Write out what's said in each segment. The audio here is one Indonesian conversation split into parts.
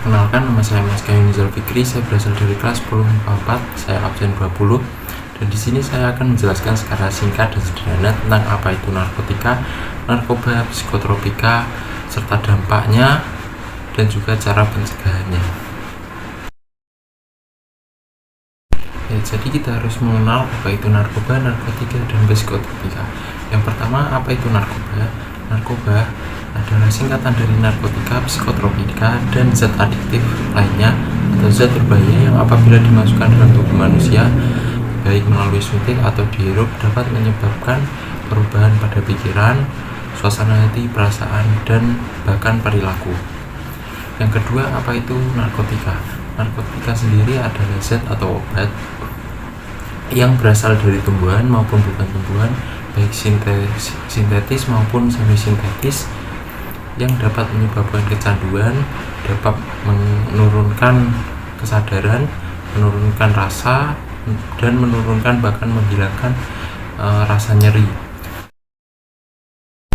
Perkenalkan, nama saya Mas Kayunizal Fikri. Saya berasal dari kelas 10 MIPA 4. Saya absen 20. Dan di sini saya akan menjelaskan secara singkat dan sederhana tentang apa itu narkotika, narkoba, psikotropika, serta dampaknya dan juga cara pencegahannya. Ya, jadi kita harus mengenal apa itu narkoba, narkotika, dan psikotropika. Yang pertama, apa itu narkoba? Narkoba adalah singkatan dari narkotika, psikotropika, dan zat adiktif lainnya atau zat berbahaya yang apabila dimasukkan dalam tubuh manusia, baik melalui suntik atau dihirup, dapat menyebabkan perubahan pada pikiran, suasana hati, perasaan, dan bahkan perilaku. Yang kedua, apa itu narkotika? Narkotika sendiri adalah zat atau obat yang berasal dari tumbuhan maupun bukan tumbuhan, baik sintetis maupun semi-sintetis, yang dapat menyebabkan kecanduan, dapat menurunkan kesadaran, menurunkan rasa, dan menurunkan bahkan menghilangkan rasa nyeri.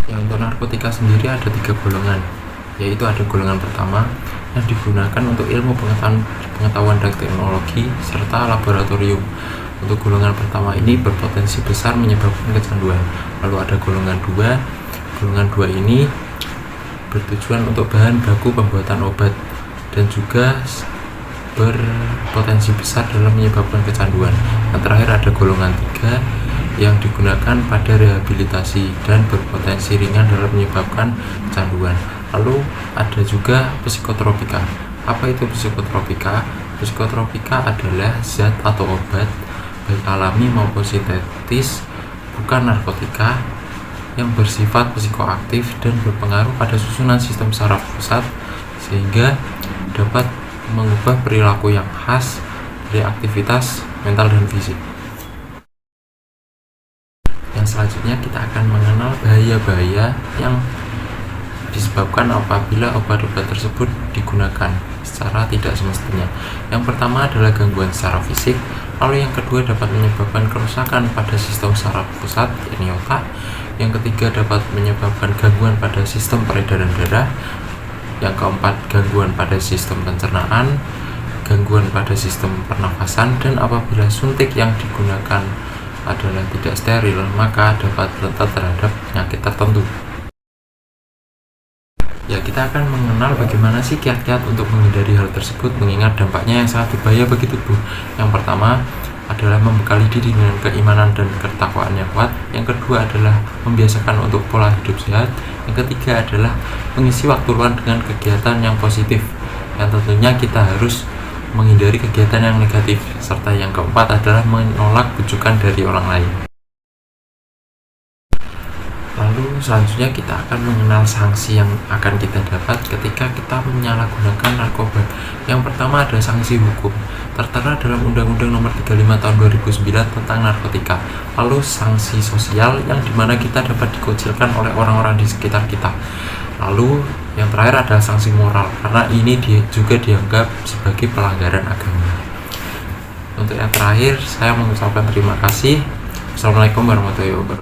Yang untuk narkotika sendiri ada 3 golongan, yaitu ada golongan pertama yang digunakan untuk ilmu pengetahuan dan teknologi serta laboratorium. Untuk golongan pertama ini berpotensi besar menyebabkan kecanduan. Lalu ada golongan 2. Golongan 2 ini bertujuan untuk bahan baku pembuatan obat dan juga berpotensi besar dalam menyebabkan kecanduan. Yang terakhir ada golongan 3 yang digunakan pada rehabilitasi dan berpotensi ringan dalam menyebabkan kecanduan. Lalu ada juga psikotropika. Apa itu psikotropika? Psikotropika adalah zat atau obat baik alami maupun sintetis, bukan narkotika, yang bersifat psikoaktif dan berpengaruh pada susunan sistem saraf pusat sehingga dapat mengubah perilaku yang khas dari aktivitas mental dan fisik. Yang selanjutnya kita akan mengenal bahaya-bahaya yang disebabkan apabila obat-obat tersebut digunakan secara tidak semestinya. Yang pertama adalah gangguan secara fisik, lalu yang kedua dapat menyebabkan kerusakan pada sistem saraf pusat, yakni otak. Yang ketiga dapat menyebabkan gangguan pada sistem peredaran darah. Yang keempat, gangguan pada sistem pencernaan, gangguan pada sistem pernafasan, dan apabila suntik yang digunakan adalah tidak steril, maka dapat rentan terhadap penyakit tertentu. Ya, kita akan mengenal bagaimana sih kiat-kiat untuk menghindari hal tersebut mengingat dampaknya yang sangat berbahaya bagi tubuh. Yang pertama adalah membekali diri dengan keimanan dan ketakwaan yang kuat. Yang kedua adalah membiasakan untuk pola hidup sehat. Yang ketiga adalah mengisi waktu luang dengan kegiatan yang positif. Yang tentunya kita harus menghindari kegiatan yang negatif. Serta yang keempat adalah menolak bujukan dari orang lain. Lalu selanjutnya kita akan mengenal sanksi yang akan kita dapat ketika kita menyalahgunakan narkoba. Yang pertama ada sanksi hukum tertera dalam Undang-Undang Nomor 35 Tahun 2009 tentang narkotika. Lalu sanksi sosial yang dimana kita dapat dikucilkan oleh orang-orang di sekitar kita. Lalu yang terakhir adalah sanksi moral karena ini juga dianggap sebagai pelanggaran agama. Untuk yang terakhir saya mengucapkan terima kasih. Assalamualaikum warahmatullahi wabarakatuh.